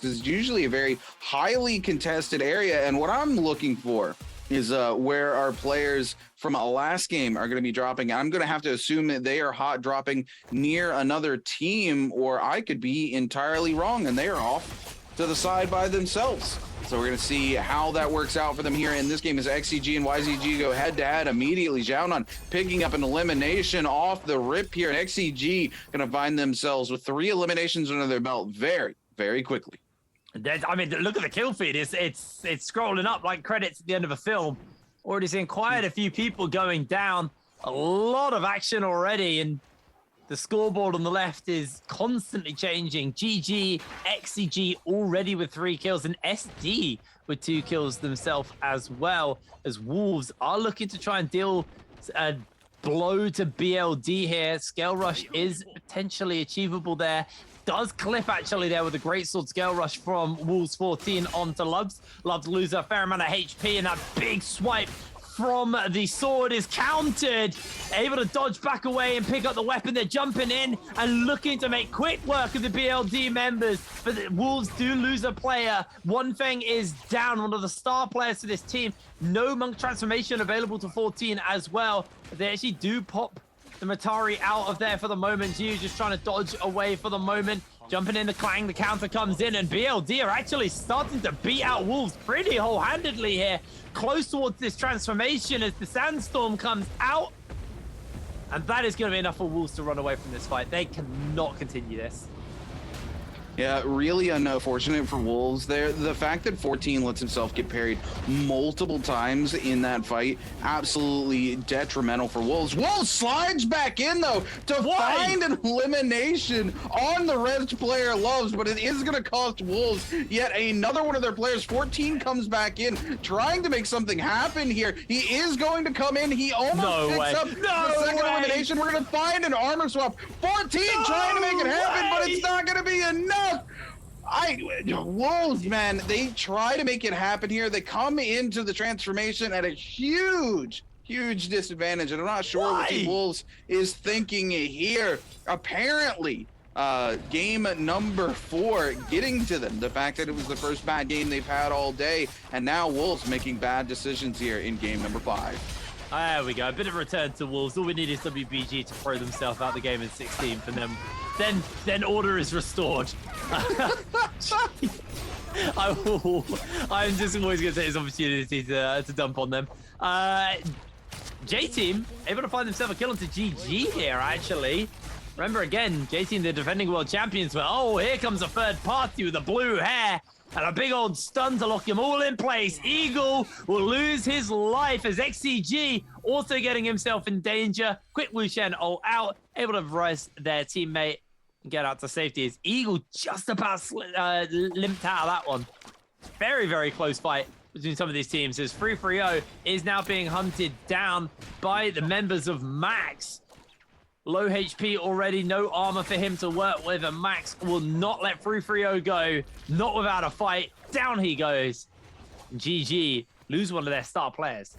because it's usually a very highly contested area. And what I'm looking for is where our players from last game are going to be dropping. I'm going to have to assume that they are hot dropping near another team, or I could be entirely wrong and they are off to the side by themselves. So we're going to see how that works out for them here in this game as XCG and Y2G go head-to-head immediately. Xiaonan picking up an elimination off the rip here, and XCG going to find themselves with 3 eliminations under their belt very, very quickly. I mean, look at the kill feed. It's scrolling up like credits at the end of a film. Already seeing quite a few people going down. A lot of action already, and the scoreboard on the left is constantly changing. GG, XCG already with 3 kills, and SD with 2 kills themselves as well, as Wolves are looking to try and deal a blow to BLD here. Scale Rush is potentially achievable there. Does clip actually there with a great sword scale rush from Wolves 14 onto Lubs. Lubs lose a fair amount of HP, and that big swipe from the sword is countered. Able to dodge back away and pick up the weapon. They're jumping in and looking to make quick work of the BLD members, but the Wolves do lose a player. One Feng is down, one of the star players for this team. No Monk transformation available to 14 as well. They actually do pop the Matari out of there for the moment. You just trying to dodge away for the moment. Jumping in the Clang, the counter comes in, and BLD are actually starting to beat out Wolves pretty wholehandedly here. Close towards this transformation as the Sandstorm comes out. And that is going to be enough for Wolves to run away from this fight. They cannot continue this. Yeah, really unfortunate for Wolves there. The fact that 14 lets himself get parried multiple times in that fight, absolutely detrimental for Wolves. Wolves slides back in, though, to find an elimination on the res player Loves, but it is going to cost Wolves yet another one of their players. 14 comes back in, trying to make something happen here. He is going to come in. He almost picks up the second elimination. We're going to find an armor swap. 14 trying to make it happen, but it's not going to be enough. Wolves, man, they try to make it happen here. They come into the transformation at a huge disadvantage, and I'm not sure what Team Wolves is thinking here. Apparently, game number 4 getting to them. The fact that it was the first bad game they've had all day, and now Wolves making bad decisions here in game number 5. There we go. A bit of a return to Wolves. All we need is WBG to throw themselves out the game in 16 for them. Then order is restored. I'm just always going to take this opportunity to dump on them. J-Team able to find themselves a kill onto GG here, actually. Remember, again, J-Team, the defending world champions. But oh, here comes a third party with the blue hair and a big old stun to lock them all in place. Eagle will lose his life as XCG also getting himself in danger. Quick Wu-Shen all out, able to rise their teammate and get out to safety. As Eagle just about limped out of that one. Very, very close fight between some of these teams as 330 is now being hunted down by the members of Max. Low HP already, no armor for him to work with, and Max will not let 330 go, not without a fight. Down he goes. GG lose one of their star players.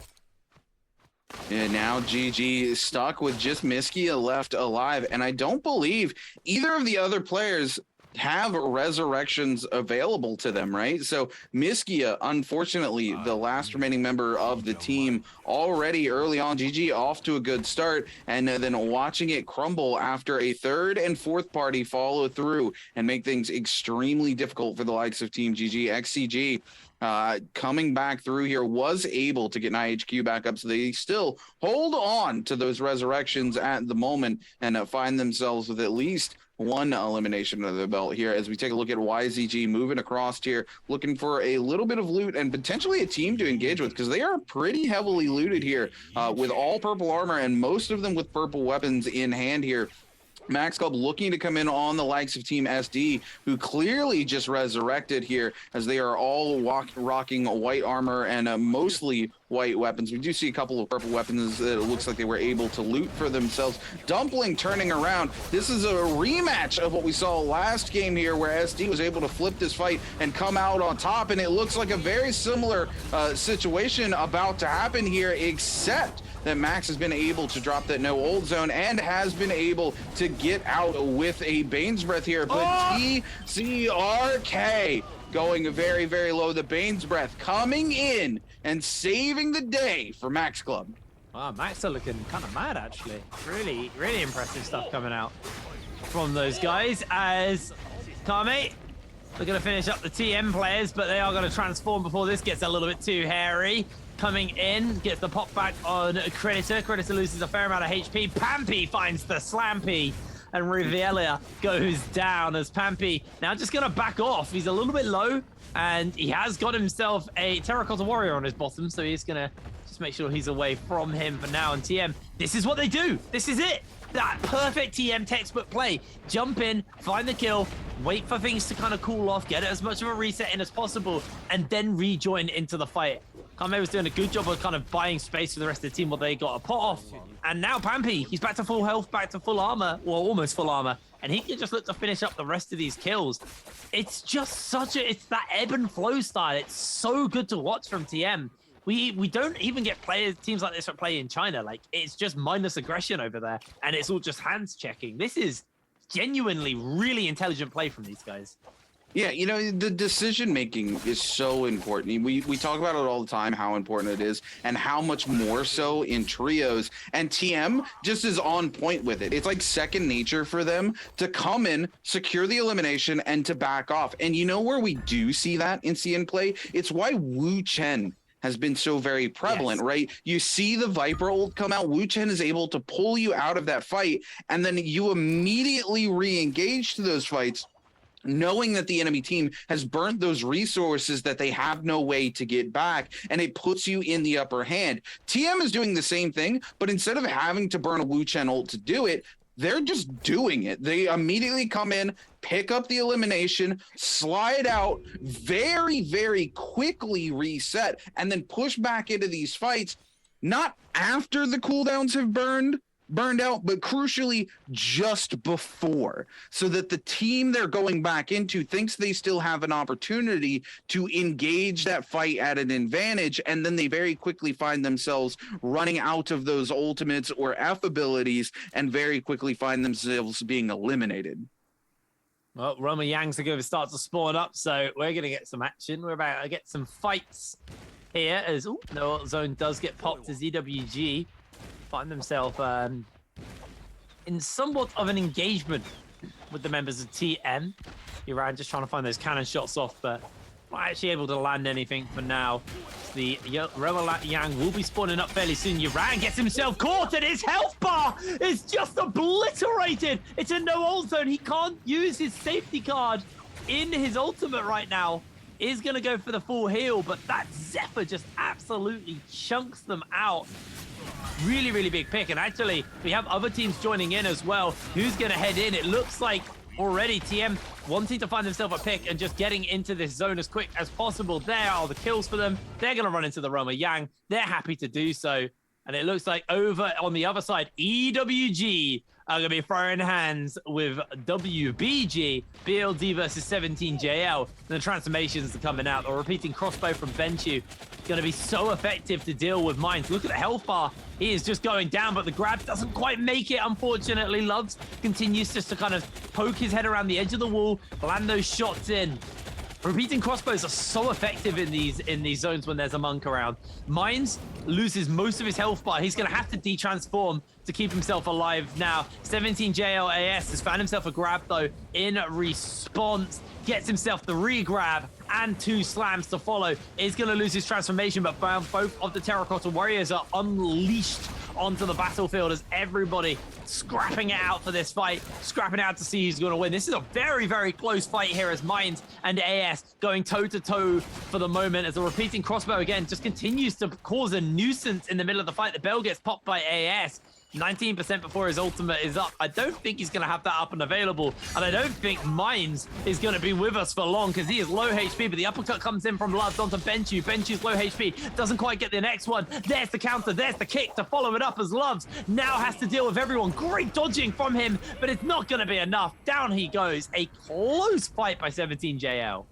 And now GG is stuck with just Miskia left alive, and I don't believe either of the other players have resurrections available to them, right? So Miskia, unfortunately, the last remaining member of the team, already early on. GG off to a good start, and then watching it crumble after a third and fourth party follow through and make things extremely difficult for the likes of Team GG. XCG coming back through here was able to get an IHQ back up, so they still hold on to those resurrections at the moment and find themselves with at least one elimination under the belt here as we take a look at Y2G moving across here, looking for a little bit of loot and potentially a team to engage with, because they are pretty heavily looted here with all purple armor and most of them with purple weapons in hand here. Max Club looking to come in on the likes of Team SD, who clearly just resurrected here as they are all rocking white armor and mostly white weapons. We do see a couple of purple weapons that it looks like they were able to loot for themselves. Dumpling turning around. This is a rematch of what we saw last game here, where SD was able to flip this fight and come out on top, and it looks like a very similar situation about to happen here, except that Max has been able to drop that no ult zone and has been able to get out with a Bane's Breath here. But TKANKS going very, very low. The Bane's Breath coming in and saving the day for Max Club. Wow, Max are looking kind of mad, actually. Really, really impressive stuff coming out from those guys, as Kame, they're going to finish up the TM players, but they are going to transform before this gets a little bit too hairy. Coming in, gets the pop back on Creditor. Creditor loses a fair amount of HP. Pampy finds the Slampy, and Riviera goes down as Pampy now just going to back off. He's a little bit low, and he has got himself a Terracotta Warrior on his bottom, so he's going to just make sure he's away from him for now. And TM, this is what they do. This is it. That perfect TM textbook play. Jump in, find the kill, wait for things to kind of cool off, get as much of a reset in as possible, and then rejoin into the fight. Kame was doing a good job of kind of buying space for the rest of the team while they got a pot off. And now Pampy, he's back to full health, back to full armor, well, almost full armor, and he can just look to finish up the rest of these kills. It's just it's that ebb and flow style. It's so good to watch from TM. We don't even get teams like this that play in China. Like, it's just mindless aggression over there, and it's all just hands checking. This is genuinely really intelligent play from these guys. Yeah, you know, the decision making is so important. We talk about it all the time, how important it is, and how much more so in trios. And TM just is on point with it. It's like second nature for them to come in, secure the elimination, and to back off. And you know where we do see that in CN play? It's why Wu Chen has been so very prevalent, yes. Right? You see the Viper ult come out, Wu Chen is able to pull you out of that fight, and then you immediately re-engage to those fights, knowing that the enemy team has burnt those resources that they have no way to get back, and it puts you in the upper hand. TM is doing the same thing, but instead of having to burn a Wu Chen ult to do it, they're just doing it. They immediately come in, pick up the elimination, slide out, very, very quickly reset, and then push back into these fights, not after the cooldowns have burned out, but crucially just before, so that the team they're going back into thinks they still have an opportunity to engage that fight at an advantage, and then they very quickly find themselves running out of those ultimates or F abilities and very quickly find themselves being eliminated. Well, Roma Yang's going to start to spawn up, so we're going to get some action. We're about to get some fights here, as no zone does get popped as EWG find themselves in somewhat of an engagement with the members of TM. Iran just trying to find those cannon shots off, but not actually able to land anything for now. The Roma Yang will be spawning up fairly soon. Iran gets himself caught, and his health bar is just obliterated. It's a no ult zone. He can't use his safety card in his ultimate right now. Is going to go for the full heal, but that Zephyr just absolutely chunks them out. Really, really big pick. And actually, we have other teams joining in as well. Who's going to head in? It looks like already TM wanting to find themselves a pick and just getting into this zone as quick as possible. There are the kills for them. They're going to run into the Roma Yang. They're happy to do so. And it looks like over on the other side, EWG are going to be throwing hands with WBG, BLD versus 17JL. And the transformations are coming out. The repeating crossbow from Benchu going to be so effective to deal with mines. Look at the health bar. He is just going down, but the grab doesn't quite make it, unfortunately. Loves continues just to kind of poke his head around the edge of the wall, land those shots in. Repeating crossbows are so effective in these zones when there's a monk around. Mines loses most of his health bar. He's going to have to de-transform to keep himself alive now. 17JLAS has found himself a grab, though, in response. Gets himself the re-grab and 2 slams to follow. Is going to lose his transformation, but both of the Terracotta Warriors are unleashed onto the battlefield as everybody scrapping it out for this fight, scrapping out to see who's going to win. This is a very, very close fight here as Mines and AS going toe-to-toe for the moment, as the repeating crossbow again just continues to cause a nuisance in the middle of the fight. The bell gets popped by AS. 19% before his ultimate is up. I don't think he's going to have that up and available. And I don't think Mines is going to be with us for long because he is low HP. But the uppercut comes in from Loves onto Benchu. Benchu's low HP. Doesn't quite get the next one. There's the counter. There's the kick to follow it up as Loves now has to deal with everyone. Great dodging from him, but it's not going to be enough. Down he goes. A close fight by 17JL.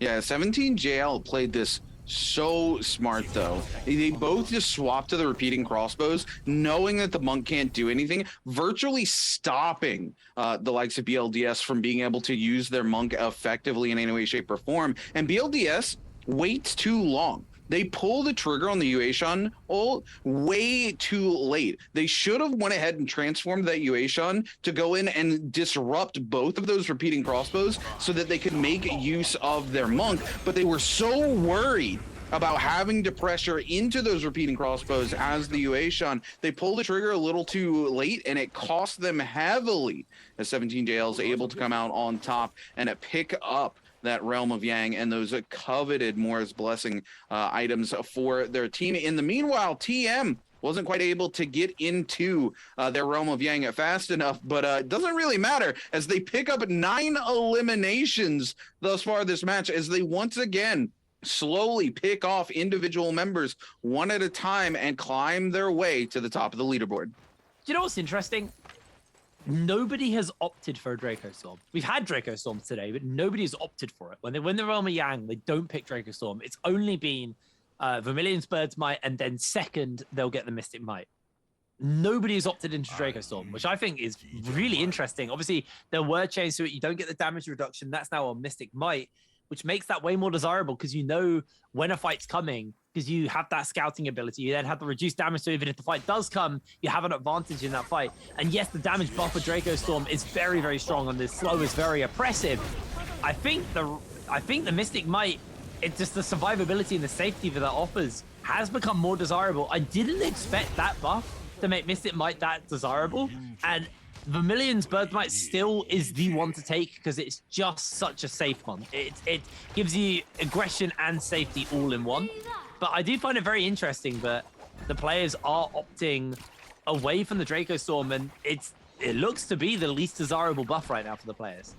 Yeah, 17JL played this so smart though. They both just swapped to the repeating crossbows, knowing that the monk can't do anything, virtually stopping the likes of BLDS from being able to use their monk effectively in any way, shape, or form. And BLDS waits too long. They pull the trigger on the Yueshun ult way too late. They should have went ahead and transformed that Yueshun to go in and disrupt both of those repeating crossbows so that they could make use of their monk, but they were so worried about having to pressure into those repeating crossbows as the Yueshun. They pulled the trigger a little too late, and it cost them heavily as 17JL is able to come out on top and pick up that Realm of Yang and those coveted Mora's Blessing items for their team. In the meanwhile, TM wasn't quite able to get into their Realm of Yang fast enough, but it doesn't really matter as they pick up 9 eliminations thus far this match as they once again slowly pick off individual members one at a time and climb their way to the top of the leaderboard. Do you know what's interesting? Nobody has opted for a Draco Storm. We've had Draco Storms today, but nobody's opted for it. When they win the Realm of Yang, they don't pick Draco Storm. It's only been Vermilion's Bird's Might, and then second, they'll get the Mystic Might. Nobody has opted into Draco Storm, which I think is really interesting. Obviously, there were changes to it. You don't get the damage reduction. That's now on Mystic Might, which makes that way more desirable because you know when a fight's coming, because you have that scouting ability. You then have the reduced damage, so even if the fight does come, you have an advantage in that fight. And yes, the damage buff for Draco Storm is very, very strong, and the slow is very oppressive. I think the Mystic Might, it's just the survivability and the safety that offers has become more desirable. I didn't expect that buff to make Mystic Might that desirable, and Vermilion's Birthright still is the one to take because it's just such a safe one. It gives you aggression and safety all in one. But I do find it very interesting that the players are opting away from the Draco Storm, and it looks to be the least desirable buff right now for the players.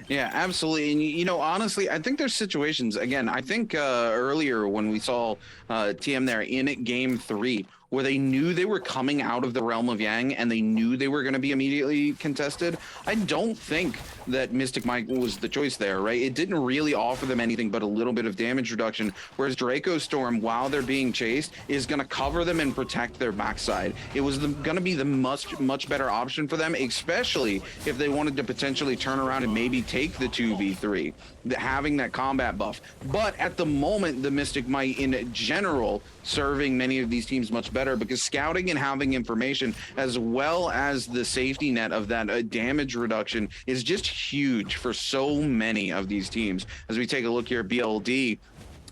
Yeah, absolutely. And, you know, honestly, I think there's situations, again, I think earlier when we saw TM there in game 3, where they knew they were coming out of the Realm of Yang and they knew they were going to be immediately contested. I don't think that Mystic Might was the choice there, right? It didn't really offer them anything but a little bit of damage reduction, whereas Draco Storm, while they're being chased, is going to cover them and protect their backside. It was going to be the much better option for them, especially if they wanted to potentially turn around and maybe take the 2v3, having that combat buff. But at the moment, the Mystic Might in general serving many of these teams much better because scouting and having information as well as the safety net of that damage reduction is just huge for so many of these teams. As we take a look here, BLD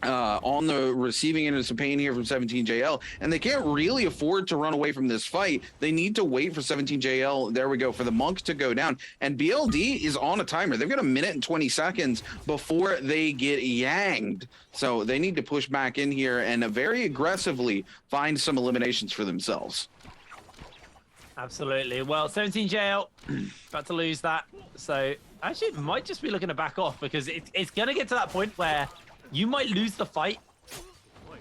on the receiving end of some pain here from 17JL, and they can't really afford to run away from this fight. They need to wait for 17JL, there we go, for the monk to go down, and BLD is on a timer. They've got a minute and 20 seconds before they get yanged, so they need to push back in here and very aggressively find some eliminations for themselves. Absolutely. Well, 17JL about to lose that, so actually it might just be looking to back off because it's going to get to that point where you might lose the fight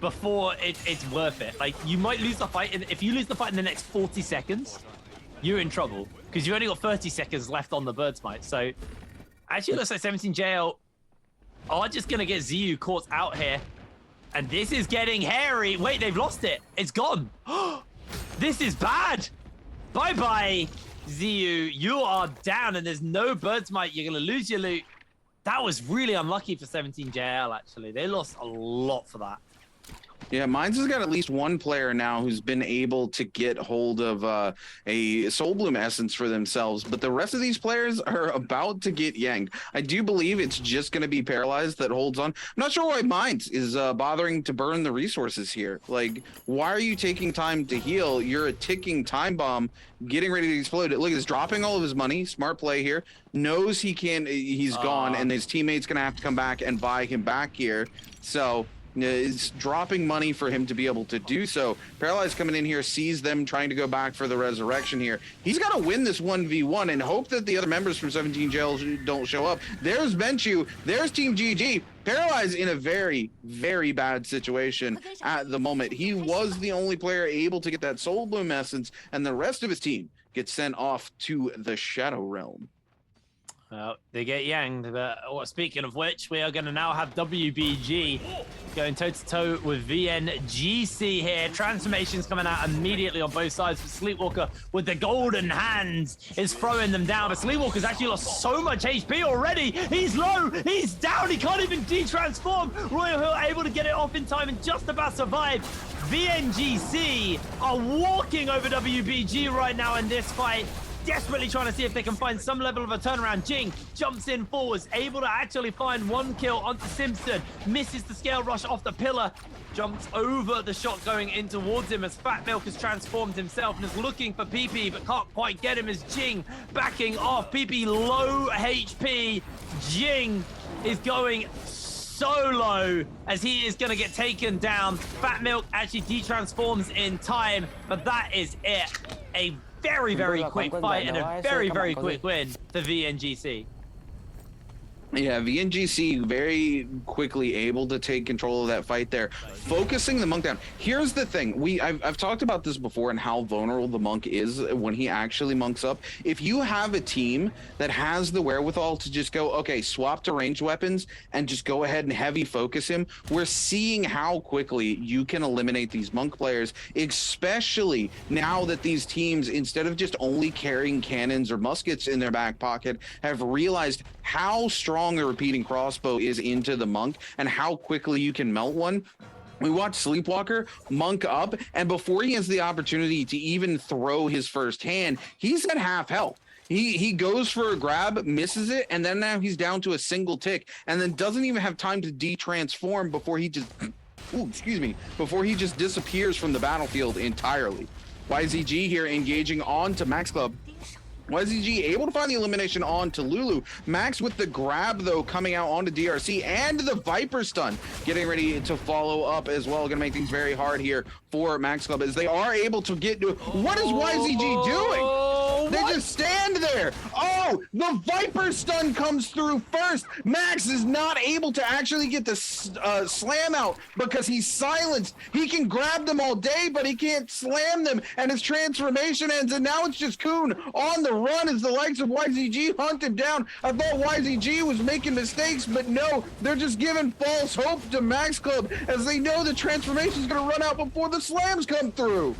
before it's worth it. Like, you might lose the fight, and if you lose the fight in the next 40 seconds, you're in trouble because you've only got 30 seconds left on the Bird's Might. So, actually, it looks like 17JL are just going to get ZU caught out here. And this is getting hairy. Wait, they've lost it. It's gone. This is bad. Bye-bye, ZU. You are down, and there's no Bird's Might. You're going to lose your loot. That was really unlucky for 17JL, actually. They lost a lot for that. Yeah, Mines has got at least one player now who's been able to get hold of a Soul Bloom Essence for themselves, but the rest of these players are about to get yanked. I do believe it's just going to be Paralyzed that holds on. I'm not sure why Mines is bothering to burn the resources here. Like, why are you taking time to heal? You're a ticking time bomb getting ready to explode. Look, he's dropping all of his money. Smart play here. Knows he's gone, and his teammate's going to have to come back and buy him back here. So is dropping money for him to be able to do so. Paralyzed coming in here, sees them trying to go back for the resurrection here. He's got to win this 1v1 and hope that the other members from 17 Jails don't show up. There's Benchu, there's Team GG. Paralyzed in a very, very bad situation at the moment. He was the only player able to get that Soul Bloom essence, and the rest of his team gets sent off to the Shadow Realm. They get yanged, but speaking of which, we are going to now have WBG going toe-to-toe with VNGC here. Transformations coming out immediately on both sides. Sleepwalker with the golden hands is throwing them down, but Sleepwalker's actually lost so much HP already. He's low, he's down, he can't even de-transform. Royal Hill able to get it off in time and just about survive. VNGC are walking over WBG right now in this fight, desperately trying to see if they can find some level of a turnaround. Jing jumps in forwards, able to actually find one kill onto Simpson, misses the scale rush off the pillar, jumps over the shot going in towards him as Fat Milk has transformed himself and is looking for PP but can't quite get him as Jing backing off. PP low HP. Jing is going so low as he is going to get taken down. Fat Milk actually de-transforms in time, but that is it. A very, very quick fight and a very, very quick win for VNGC. Yeah, VNGC very quickly able to take control of that fight there, focusing the Monk down. Here's the thing, I've talked about this before and how vulnerable the Monk is when he actually monks up. If you have a team that has the wherewithal to just go, okay, swap to ranged weapons and just go ahead and heavy focus him, we're seeing how quickly you can eliminate these Monk players, especially now that these teams, instead of just only carrying cannons or muskets in their back pocket, have realized how strong the repeating crossbow is into the Monk and how quickly you can melt one. We watch Sleepwalker monk up, and before he has the opportunity to even throw his first hand, he's at half health. He goes for a grab, misses it, and then now he's down to a single tick, and then doesn't even have time to de-transform before he just, before he just disappears from the battlefield entirely. YZG here engaging on to Max Club. YZG able to find the elimination on to Lulu. Max with the grab, though, coming out onto DRC, and the Viper stun getting ready to follow up as well. Going to make things very hard here for Max Club as they are able to get to... What is YZG doing? They just stand there. Oh, the Viper stun comes through first. Max is not able to actually get the slam out because he's silenced. He can grab them all day, but he can't slam them, and his transformation ends, and now it's just Kuhn on the run as the likes of YZG hunt him down. I thought YZG was making mistakes, but no, they're just giving false hope to Max Club as they know the transformation is going to run out before the slams come through.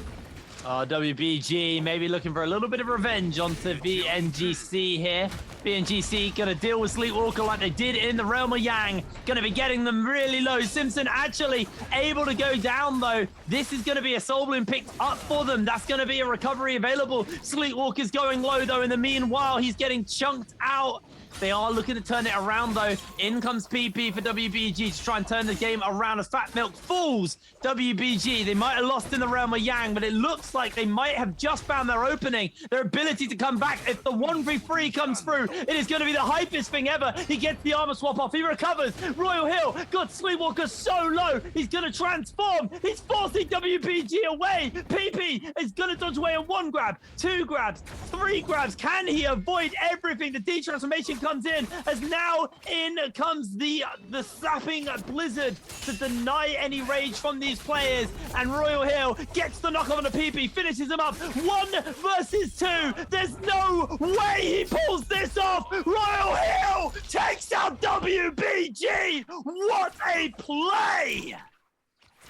WBG maybe looking for a little bit of revenge onto VNGC here. VNGC gonna deal with Sleepwalker like they did in the Realm of Yang. Gonna be getting them really low. Simpson actually able to go down though. This is gonna be a Soul Bloom picked up for them. That's gonna be a recovery available. Sleepwalker's going low though. In the meanwhile, he's getting chunked out. They are looking to turn it around though. In comes PP for WBG to try and turn the game around as Fat Milk falls. WBG, they might have lost in the Realm of Yang, but it looks like they might have just found their opening, their ability to come back. If the 1v3 comes through, it is going to be the hypest thing ever. He gets the armor swap off, he recovers. Royal Hill got Sleepwalker so low, he's going to transform. He's forcing WBG away. PP is going to dodge away on 1 grab, 2 grabs, 3 grabs. Can he avoid everything? The de-transformation comes in as now in comes the sapping blizzard to deny any rage from these players, and Royal Hill gets the knock on the PP, finishes him up 1 versus 2. There's no way he pulls this off. Royal Hill takes out WBG. What a play!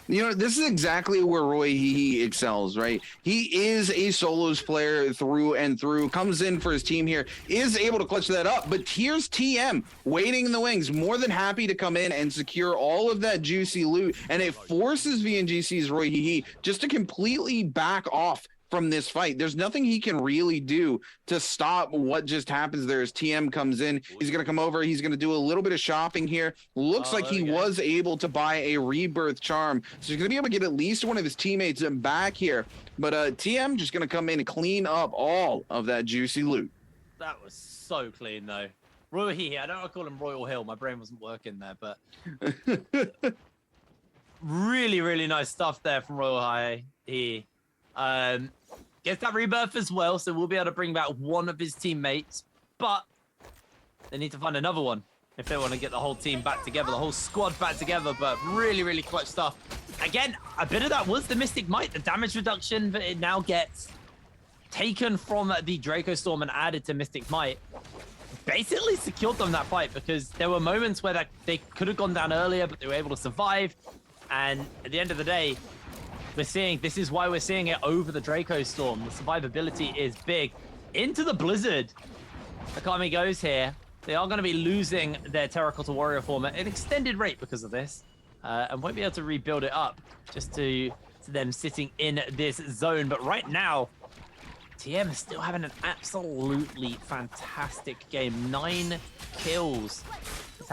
You know, this is exactly where Roy he excels, right? He is a solos player through and through, comes in for his team here, is able to clutch that up, but here's TM waiting in the wings, more than happy to come in and secure all of that juicy loot, and it forces VNGC's Roy just to completely back off from this fight. There's nothing he can really do to stop what just happens there as TM comes in. He's going to come over. He's going to do a little bit of shopping here. Looks like he was able to buy a rebirth charm. So he's going to be able to get at least one of his teammates back here. But TM just going to come in and clean up all of that juicy loot. That was so clean though. Royal Hill, I don't want to call him Royal Hill. My brain wasn't working there, but really, really nice stuff there from Royal High here. Gets that rebirth as well, so we'll be able to bring back one of his teammates, but they need to find another one if they want to get the whole team back together, the whole squad back together. But really, really clutch stuff. Again, a bit of that was the Mystic Might, the damage reduction that it now gets taken from the Draco Storm and added to Mystic Might. Basically secured them that fight, because there were moments where they could have gone down earlier, but they were able to survive. And at the end of the day, we're seeing, this is why we're seeing it over the Draco Storm. The survivability is big. Into the Blizzard, Akami goes here. They are going to be losing their Terracotta Warrior form at an extended rate because of this, and won't be able to rebuild it up just to them sitting in this zone. But right now, TM is still having an absolutely fantastic game. 9 kills. That's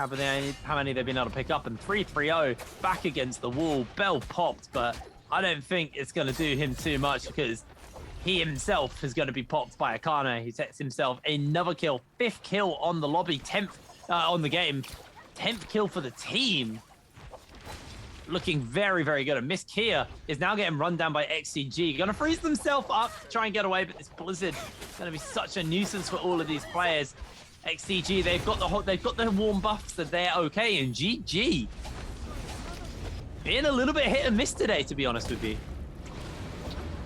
how many they've been able to pick up, and 3-3-0 back against the wall. Bell popped, but I don't think it's going to do him too much, because he himself is going to be popped by Akane. He sets himself another kill. 5th kill on the lobby, 10th on the game. 10th kill for the team. Looking very, very good. And Miss Kia is now getting run down by XCG. Going to freeze themselves up, try and get away, but this Blizzard is going to be such a nuisance for all of these players. XCG, they've got the warm buffs, so they're okay. And GG being a little bit hit and miss today, to be honest with you.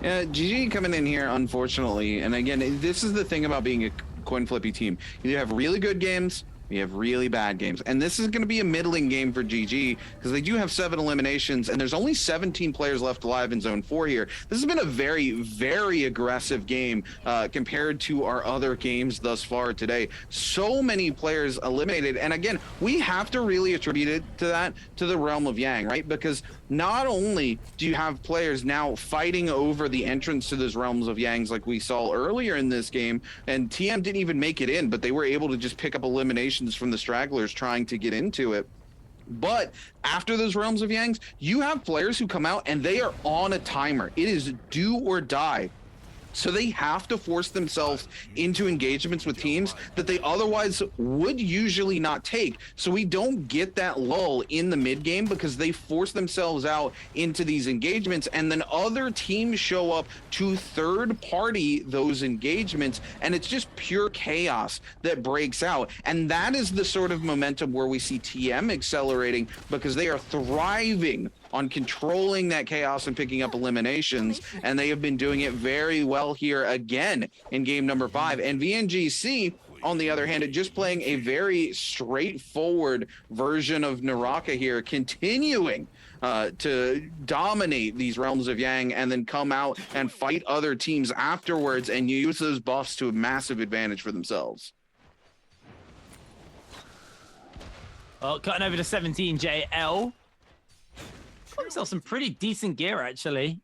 Yeah, GG coming in here, unfortunately. And again, this is the thing about being a coin flippy team. You have really good games, you have really bad games. And this is going to be a middling game for GG, because they do have 7 eliminations, and there's only 17 players left alive in Zone 4 here. This has been a very, very aggressive game compared to our other games thus far today. So many players eliminated. And again, we have to really attribute it to that, to the realm of Yang, right? Because not only do you have players now fighting over the entrance to those realms of Yangs like we saw earlier in this game, and TM didn't even make it in, but they were able to just pick up eliminations from the stragglers trying to get into it. But after those realms of Yangs, you have players who come out and they are on a timer. It is do or die. So they have to force themselves into engagements with teams that they otherwise would usually not take. So we don't get that lull in the mid game, because they force themselves out into these engagements, and then other teams show up to third party those engagements, and it's just pure chaos that breaks out. And that is the sort of momentum where we see TM accelerating, because they are thriving on controlling that chaos and picking up eliminations, and they have been doing it very well here again in game number 5. And VNGC, on the other hand, just playing a very straightforward version of Naraka here, continuing to dominate these realms of Yang, and then come out and fight other teams afterwards and use those buffs to a massive advantage for themselves. Well, cutting over to 17JL. Got himself some pretty decent gear, actually.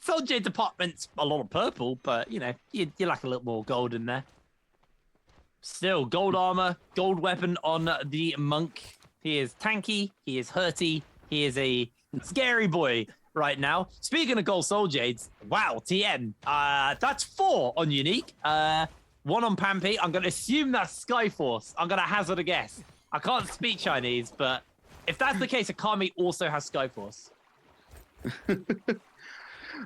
Soul J department's a lot of purple, but, you know, you like a little more gold in there. Still, gold armor, gold weapon on the monk. He is tanky, he is hurty, he is a scary boy right now. Speaking of gold Soul Jades, wow, TM. That's 4 on Unique. 1 on Pampy. I'm going to assume that's Skyforce. I'm going to hazard a guess. I can't speak Chinese, but if that's the case, Akami also has Skyforce.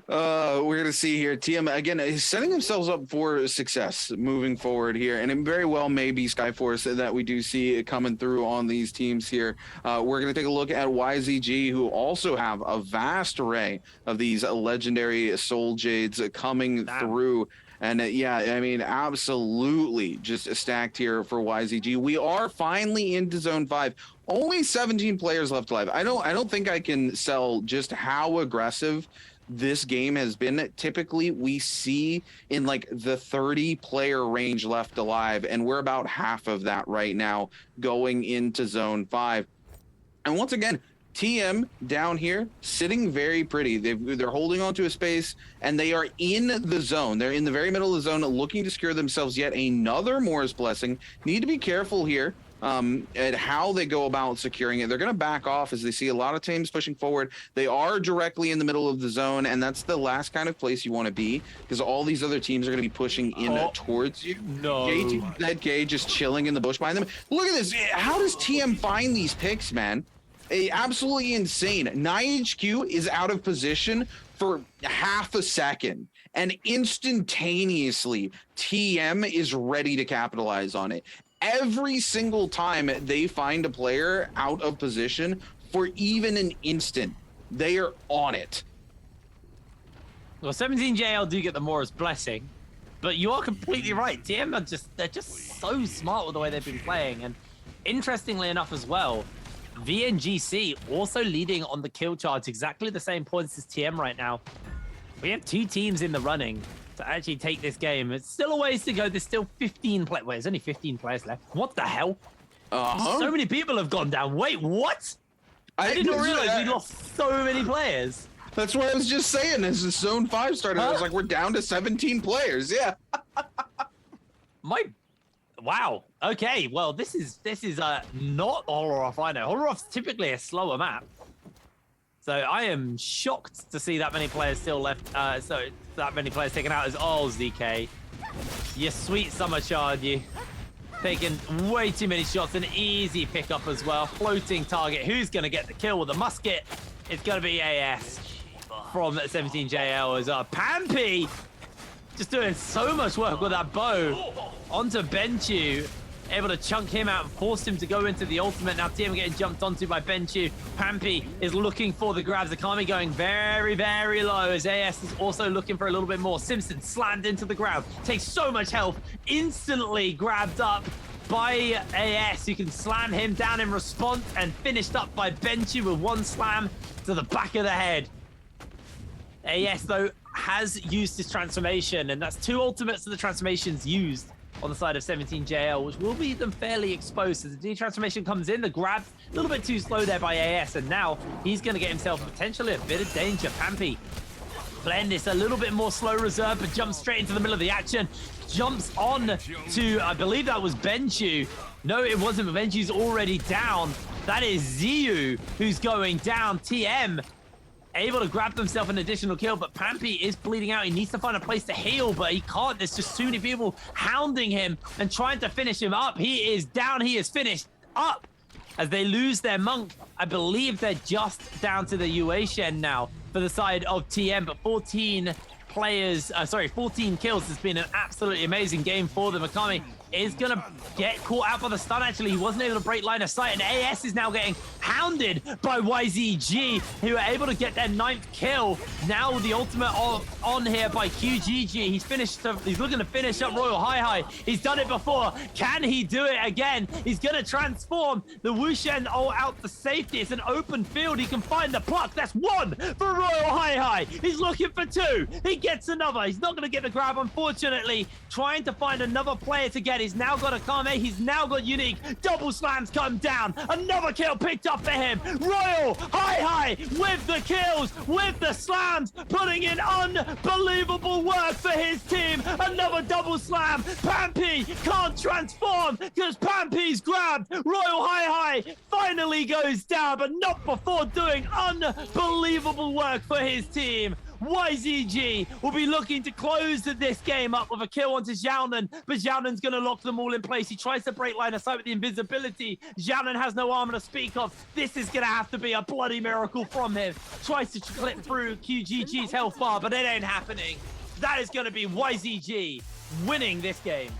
We're going to see here. TM, again, is setting themselves up for success moving forward here. And it very well may be Skyforce that we do see coming through on these teams here. We're going to take a look at Y2G, who also have a vast array of these legendary Soul Jades coming through. And yeah, I mean, absolutely just stacked here for Y2G. We are finally into Zone 5. Only 17 players left alive. I don't think I can sell just how aggressive this game has been. Typically, we see in like the 30-player range left alive, and we're about half of that right now going into Zone 5. And once again, TM down here sitting very pretty. They're holding onto a space, and they are in the zone. They're in the very middle of the zone, looking to secure themselves yet another Morris blessing. Need to be careful here at how they go about securing it. They're going to back off as they see a lot of teams pushing forward. They are directly in the middle of the zone, and that's the last kind of place you want to be, because all these other teams are going to be pushing in towards you. No. That Gay just chilling in the bush behind them. Look at this. How does TM find these picks, man? Absolutely insane. NiHQ is out of position for half a second, and instantaneously TM is ready to capitalize on it. Every single time they find a player out of position for even an instant, they are on it. Well, 17JL do get the Mora's blessing, but you are completely right. TM are they're just so smart with the way they've been playing. And interestingly enough as well, VNGC also leading on the kill charts, exactly the same points as TM right now. We have two teams in the running to actually take this game. It's still a ways to go. There's still 15 players. Well, there's only 15 players left. What the hell? So many people have gone down. Wait, what? I didn't realize we lost so many players. That's what I was just saying. As the Zone 5 started, I was like, we're down to 17 players. Yeah. Wow. Okay. Well, this is not Holoroth. I know Holoroth's typically a slower map, so I am shocked to see that many players still left. So that many players taken out as ZK. You sweet summer child, you taking way too many shots. An easy pickup as well. Floating target. Who's gonna get the kill with the musket? It's gonna be AS from 17JL as Pampy. Just doing so much work with that bow. Onto Benchu, able to chunk him out and force him to go into the ultimate. Now TM getting jumped onto by Benchu. Pampy is looking for the grabs. Akami going very, very low as AS is also looking for a little bit more. Simpson slammed into the ground. Takes so much health. Instantly grabbed up by AS. You can slam him down in response and finished up by Benchu with one slam to the back of the head. AS, though, has used his transformation, and that's two ultimates of the transformations used on the side of 17JL, which will leave them fairly exposed. As the D transformation comes in, the grab a little bit too slow there by AS, and now he's going to get himself potentially a bit of danger. Pampy playing this a little bit more slow reserve, but jumps straight into the middle of the action. Jumps on to, I believe that was Benchu. No, it wasn't. Benchu's already down. That is Ziyu who's going down. TM able to grab himself an additional kill, but Pampy is bleeding out. He needs to find a place to heal, but he can't. There's just too many people hounding him and trying to finish him up. He is down. He is finished up as they lose their monk. I believe they're just down to the Yue Shen now for the side of TM, but 14 kills has been an absolutely amazing game for them. Akami is gonna get caught out by the stun. Actually, he wasn't able to break line of sight, and AS is now getting hounded by Y2G, who are able to get their 9th kill. Now the ultimate on here by QGG. He's looking to finish up Royal High. He's done it before. Can he do it again? He's gonna transform the Wushen out to safety. It's an open field. He can find the pluck. That's one for Royal High. He's looking for two. He gets another. He's not gonna get the grab, unfortunately. Trying to find another player to get. He's now got Akame. He's now got Unique. Double slams come down. Another kill picked up for him. Royal High with the kills, with the slams, putting in unbelievable work for his team. Another double slam. Pampy can't transform because Pampy's grabbed. Royal High finally goes down, but not before doing unbelievable work for his team. Y2G will be looking to close this game up with a kill onto Xiaonan, but Xiaonan's going to lock them all in place. He tries to break line of sight with the invisibility. Xiaonan has no armor to speak of. This is going to have to be a bloody miracle from him. Tries to clip through QGG's health bar, but it ain't happening. That is going to be Y2G winning this game.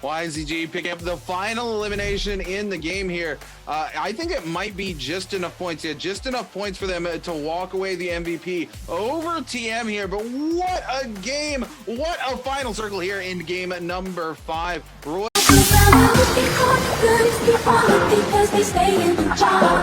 Y2G picking up the final elimination in the game here. I think it might be just enough points here, just enough points for them to walk away the MVP over TM here. But what a game! What a final circle here in game number 5. Roy Because they stay in the jar.